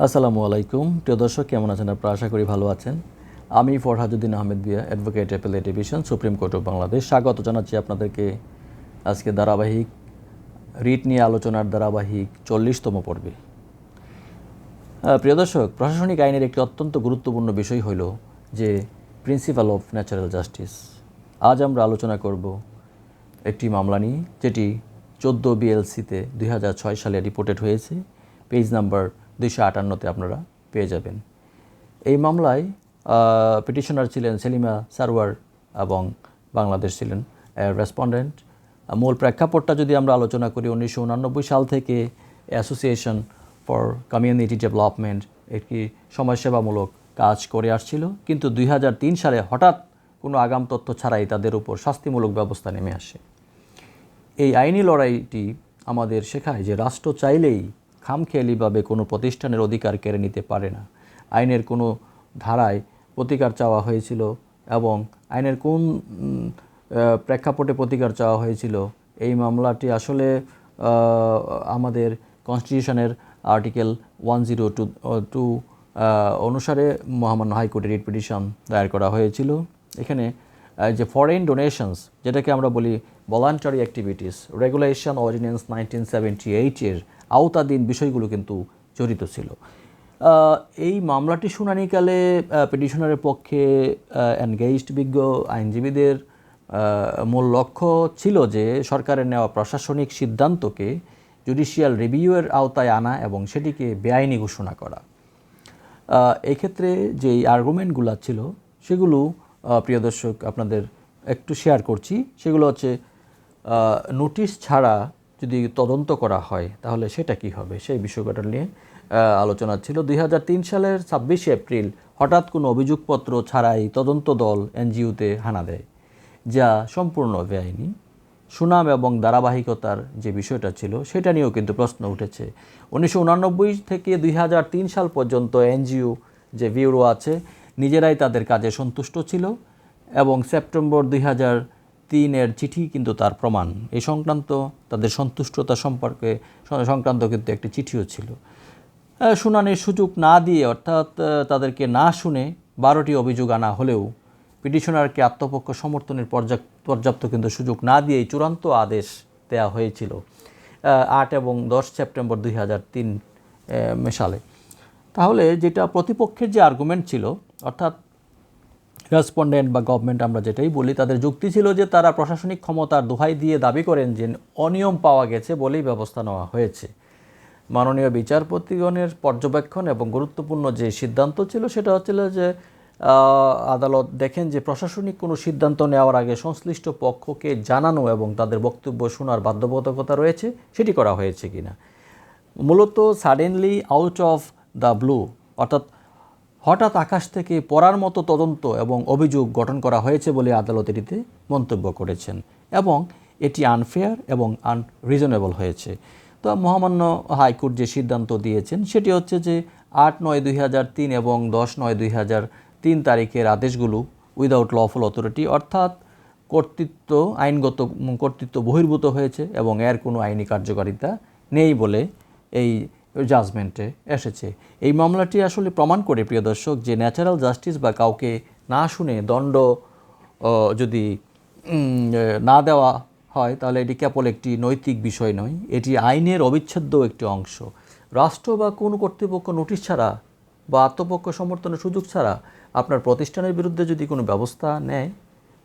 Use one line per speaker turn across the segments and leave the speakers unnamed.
আসসালামু আলাইকুম প্রিয় দর্শক, কেমন আছেন আপনারা? আশা করি ভালো আছেন। আমি ফরহাদুদ্দিন আহমেদ বিয়া, advocate, appellate division, supreme court of Bangladesh. স্বাগত জানাচ্ছি আপনাদেরকে আজকে ধারাবাহিক রিট নিয়ে আলোচনার ধারাবাহিক 40তম পর্বে। প্রিয় দর্শক, প্রশাসনিক আইনের একটি অত্যন্ত গুরুত্বপূর্ণ বিষয় হইল যে প্রিন্সিপাল অফ ন্যাচারাল জাস্টিস। আজ আমরা আলোচনা করব একটি মামলা নিয়ে, যেটি 14 BLC-তে 2006 সালে রিপোর্টেড হয়েছে। পেজ নাম্বার 258-তে আপনারা পেয়ে যাবেন। এই মামলায় পিটিশনার ছিলেন সেলিমা সারওয়ার এবং বাংলাদেশ ছিলেন রেসপন্ডেন্ট। মূল প্রেক্ষাপটটা যদি আমরা আলোচনা করি, 1989 সাল থেকে অ্যাসোসিয়েশন ফর কমিউনিটি ডেভেলপমেন্ট একটি সমাজসেবামূলক কাজ করে আসছিল, কিন্তু 2003 সালে হঠাৎ কোনো আগাম তথ্য ছাড়াই তাদের উপর শাস্তিমূলক ব্যবস্থা নেমে আসে। এই আইনি লড়াইটি আমাদের শেখায় যে রাষ্ট্র চাইলেই খামখেয়ালিভাবে কোনো প্রতিষ্ঠানের অধিকার কেড়ে নিতে পারে না। আইনের কোনো ধারায় প্রতিকার চাওয়া হয়েছিল এবং আইনের কোন প্রেক্ষাপটে প্রতিকার চাওয়া হয়েছিল, এই মামলাটি আসলে আমাদের কনস্টিটিউশনের আর্টিকেল 102 অনুসারে মহামান্য হাইকোর্টে রিট পিটিশন দায়ের করা হয়েছিল। এখানে যে ফরেন ডোনেশনস, যেটাকে আমরা বলি ভলান্টারি অ্যাক্টিভিটিস রেগুলেশন অর্ডিন্যান্স 1978-এর আওতাধীন বিষয়গুলো কিন্তু জড়িত ছিল। এই মামলাটি শুনানিকালে পিটিশনারের পক্ষে এনগেজড বিজ্ঞ আইনজীবীদের মূল লক্ষ্য ছিল যে সরকারের নেওয়া প্রশাসনিক সিদ্ধান্তকে জুডিশিয়াল রিভিউয়ের আওতায় আনা এবং সেটিকে বেআইনি ঘোষণা করা। এক্ষেত্রে যেই আর্গুমেন্টগুলো ছিল সেগুলো প্রিয় দর্শক আপনাদের একটু শেয়ার করছি। সেগুলো হচ্ছে, নোটিশ ছাড়া যদি তদন্ত করা হয় তাহলে সেটা কি হবে, সেই বিষয়টা নিয়ে আলোচনা ছিল। 2003 সালের 26 এপ্রিল হঠাৎ কোনো অভিযোগপত্র ছাড়াই তদন্ত দল এনজিওতে হানা দেয়, যা সম্পূর্ণ বেআইনি। সুনাম এবং ধারাবাহিকতার যে বিষয়টা ছিল সেটা নিয়েও কিন্তু প্রশ্ন উঠেছে। 1989 থেকে 2003 সাল পর্যন্ত এনজিও যে ব্যুরো আছে নিজেরাই তাদের কাজে সন্তুষ্ট ছিল এবং সেপ্টেম্বর 2003-এর চিঠি কিন্তু তার প্রমাণ। এই সংক্রান্ত তাদের সন্তুষ্টতা সংক্রান্ত কিন্তু একটি চিঠিও ছিল। শুনানির সুযোগ না দিয়ে, অর্থাৎ তাদেরকে না শুনে 12টি অভিযোগ আনা হলেও পিটিশনারকে আত্মপক্ষ সমর্থনের পর্যাপ্ত কিন্তু সুযোগ না দিয়েই চূড়ান্ত আদেশ দেওয়া হয়েছিল 8 এবং 10 সেপ্টেম্বর 2003 সালে। তাহলে যেটা প্রতিপক্ষের যে আর্গুমেন্ট ছিল, অর্থাৎ রেসপন্ডেন্ট বা গভর্নমেন্ট আমরা যেটাই বলি, তাদের যুক্তি ছিল যে তারা প্রশাসনিক ক্ষমতার দোহাই দিয়ে দাবি করেন যে অনিয়ম পাওয়া গেছে বলেই ব্যবস্থা নেওয়া হয়েছে। মাননীয় বিচারপতিগণের পর্যবেক্ষণ এবং গুরুত্বপূর্ণ যে সিদ্ধান্ত ছিল সেটা হচ্ছিল যে আদালত দেখেন যে প্রশাসনিক কোনো সিদ্ধান্ত নেওয়ার আগে সংশ্লিষ্ট পক্ষকে জানানো এবং তাদের বক্তব্য শোনার বাধ্যবাধকতা রয়েছে, সেটি করা হয়েছে কিনা। মূলত suddenly out of the blue, অর্থাৎ হঠাৎ আকাশ থেকে পড়ার মতো তদন্ত এবং অভিযোগ গঠন করা হয়েছে বলে আদালত এটিতে মন্তব্য করেছেন এবং এটি আনফেয়ার এবং আনরিজনেবল হয়েছে। তো মহামান্য হাইকোর্ট যে সিদ্ধান্ত দিয়েছেন সেটি হচ্ছে যে 8/9/2003 এবং 10/9/2003 তারিখের আদেশগুলো উইদাউট লফুল অথরিটি, অর্থাৎ আইনগত কর্তৃত্ব বহির্ভূত হয়েছে এবং এর কোনো আইনি কার্যকারিতা নেই বলে এই জাজমেন্টে এসেছে। এই মামলাটি আসলে প্রমাণ করে প্রিয় দর্শক যে ন্যাচারাল জাস্টিস বা কাউকে না শুনে দণ্ড যদি না দেওয়া হয় তাহলে এটি কেবল একটি নৈতিক বিষয় নয়, এটি আইনের অবিচ্ছেদ্য একটি অংশ। রাষ্ট্র বা কোনো কর্তৃপক্ষ নোটিশ ছাড়া বা আত্মপক্ষ সমর্থনের সুযোগ ছাড়া আপনার প্রতিষ্ঠানের বিরুদ্ধে যদি কোনো ব্যবস্থা নেয়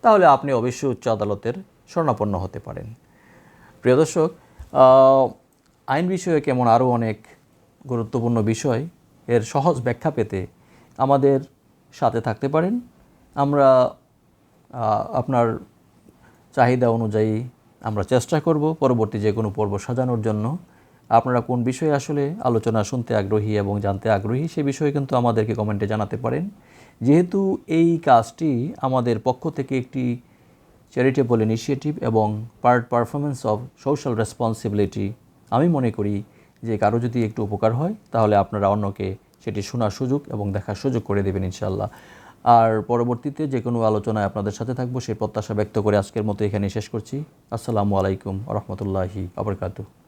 তাহলে আপনি অবশ্যই উচ্চ আদালতের শরণাপন্ন হতে পারেন। প্রিয় দর্শক, আইন বিষয়ে কেমন আরও অনেক গুরুত্বপূর্ণ বিষয় এর সহজ ব্যাখ্যা পেতে আমাদের সাথে থাকতে পারেন। আমরা আপনার চাহিদা অনুযায়ী আমরা চেষ্টা করব পরবর্তী যে কোনো পর্ব সাজানোর জন্য। আপনারা কোন বিষয়ে আসলে আলোচনা শুনতে আগ্রহী এবং জানতে আগ্রহী সে বিষয়ে কিন্তু আমাদেরকে কমেন্টে জানাতে পারেন। যেহেতু এই কাজটি আমাদের পক্ষ থেকে একটি চ্যারিটেবল ইনিশিয়েটিভ এবং পারফরমেন্স অফ সোশ্যাল রেসপন্সিবিলিটি, আমি মনে করি যে কারো যদি একটু উপকার হয় তাহলে আপনারা অন্যকে সেটি শোনার সুযোগ এবং দেখার সুযোগ করে দেবেন ইনশাআল্লাহ। আর পরবর্তীতে যে কোনো আলোচনায় আপনাদের সাথে থাকবো সেই প্রত্যাশা ব্যক্ত করে আজকের মতো এখানে শেষ করছি। আসসালামু আলাইকুম ওয়া রাহমাতুল্লাহি ওয়া বারাকাতুহু।